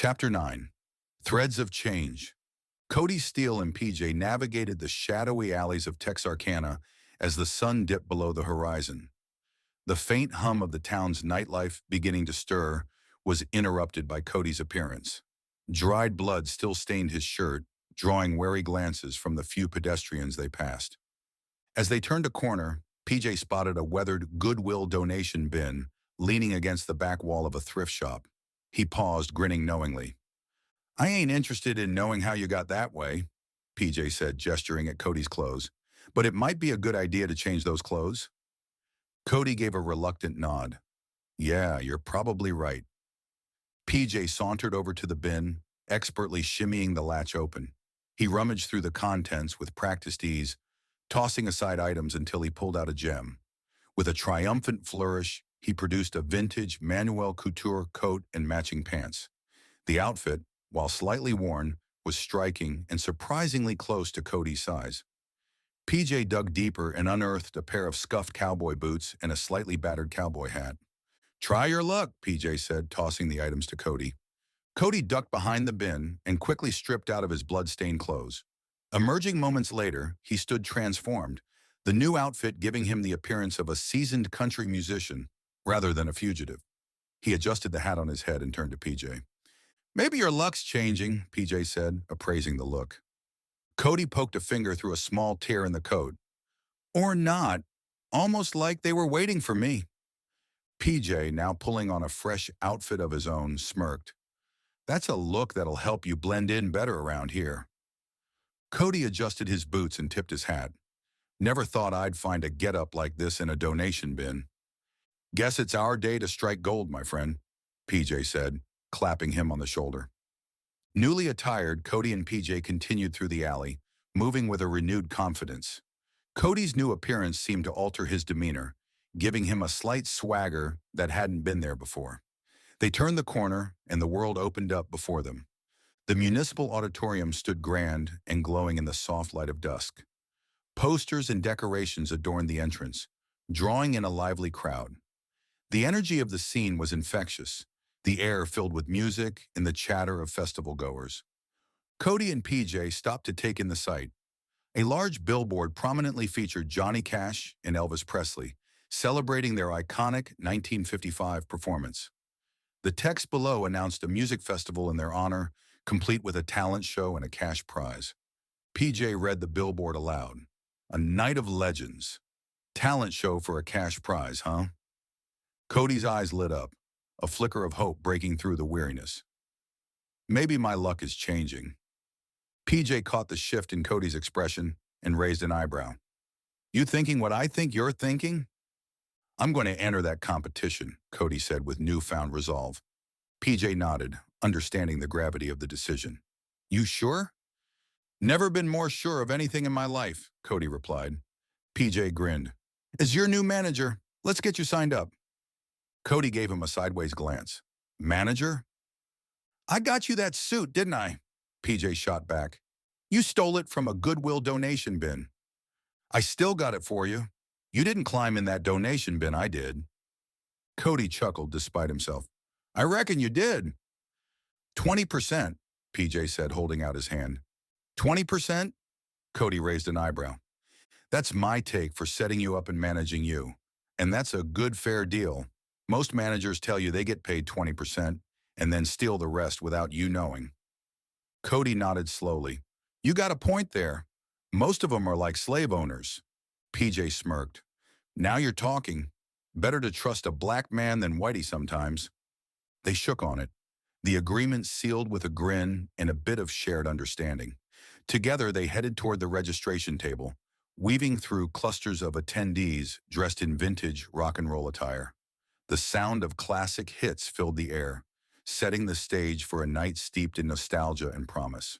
Chapter 9. Threads of Change. Cody Steele and PJ navigated the shadowy alleys of Texarkana as the sun dipped below the horizon. The faint hum of the town's nightlife beginning to stir was interrupted by Cody's appearance. Dried blood still stained his shirt, drawing wary glances from the few pedestrians they passed. As they turned a corner, PJ spotted a weathered Goodwill donation bin leaning against the back wall of a thrift shop. He paused, grinning knowingly. "I ain't interested in knowing how you got that way," PJ said, gesturing at Cody's clothes. "But it might be a good idea to change those clothes." Cody gave a reluctant nod. "Yeah, you're probably right." PJ sauntered over to the bin, expertly shimmying the latch open. He rummaged through the contents with practiced ease, tossing aside items until he pulled out a gem. With a triumphant flourish, he produced a vintage Manuel Couture coat and matching pants. The outfit, while slightly worn, was striking and surprisingly close to Cody's size. PJ dug deeper and unearthed a pair of scuffed cowboy boots and a slightly battered cowboy hat. "Try your luck," PJ said, tossing the items to Cody. Cody ducked behind the bin and quickly stripped out of his blood-stained clothes. Emerging moments later, he stood transformed, the new outfit giving him the appearance of a seasoned country musician rather than a fugitive. He adjusted the hat on his head and turned to PJ. "Maybe your luck's changing," PJ said, appraising the look. Cody poked a finger through a small tear in the coat. "Or not, almost like they were waiting for me." PJ, now pulling on a fresh outfit of his own, smirked. "That's a look that'll help you blend in better around here." Cody adjusted his boots and tipped his hat. "Never thought I'd find a getup like this in a donation bin." "Guess it's our day to strike gold, my friend," PJ said, clapping him on the shoulder. Newly attired, Cody and PJ continued through the alley, moving with a renewed confidence. Cody's new appearance seemed to alter his demeanor, giving him a slight swagger that hadn't been there before. They turned the corner, and the world opened up before them. The municipal auditorium stood grand and glowing in the soft light of dusk. Posters and decorations adorned the entrance, drawing in a lively crowd. The energy of the scene was infectious, the air filled with music and the chatter of festival-goers. Cody and PJ stopped to take in the sight. A large billboard prominently featured Johnny Cash and Elvis Presley, celebrating their iconic 1955 performance. The text below announced a music festival in their honor, complete with a talent show and a cash prize. PJ read the billboard aloud. "A night of legends. Talent show for a cash prize, huh?" Cody's eyes lit up, a flicker of hope breaking through the weariness. "Maybe my luck is changing." PJ caught the shift in Cody's expression and raised an eyebrow. "You thinking what I think you're thinking?" "I'm going to enter that competition," Cody said with newfound resolve. PJ nodded, understanding the gravity of the decision. "You sure?" "Never been more sure of anything in my life," Cody replied. PJ grinned. "As your new manager, let's get you signed up." Cody gave him a sideways glance. "Manager?" "I got you that suit, didn't I?" PJ shot back. "You stole it from a Goodwill donation bin." "I still got it for you. You didn't climb in that donation bin, I did." Cody chuckled despite himself. "I reckon you did." 20%, PJ said, holding out his hand. 20%? Cody raised an eyebrow. "That's my take for setting you up and managing you. And that's a good, fair deal. Most managers tell you they get paid 20% and then steal the rest without you knowing." Cody nodded slowly. "You got a point there. Most of them are like slave owners." PJ smirked. "Now you're talking. Better to trust a black man than whitey sometimes." They shook on it, the agreement sealed with a grin and a bit of shared understanding. Together they headed toward the registration table, weaving through clusters of attendees dressed in vintage rock and roll attire. The sound of classic hits filled the air, setting the stage for a night steeped in nostalgia and promise.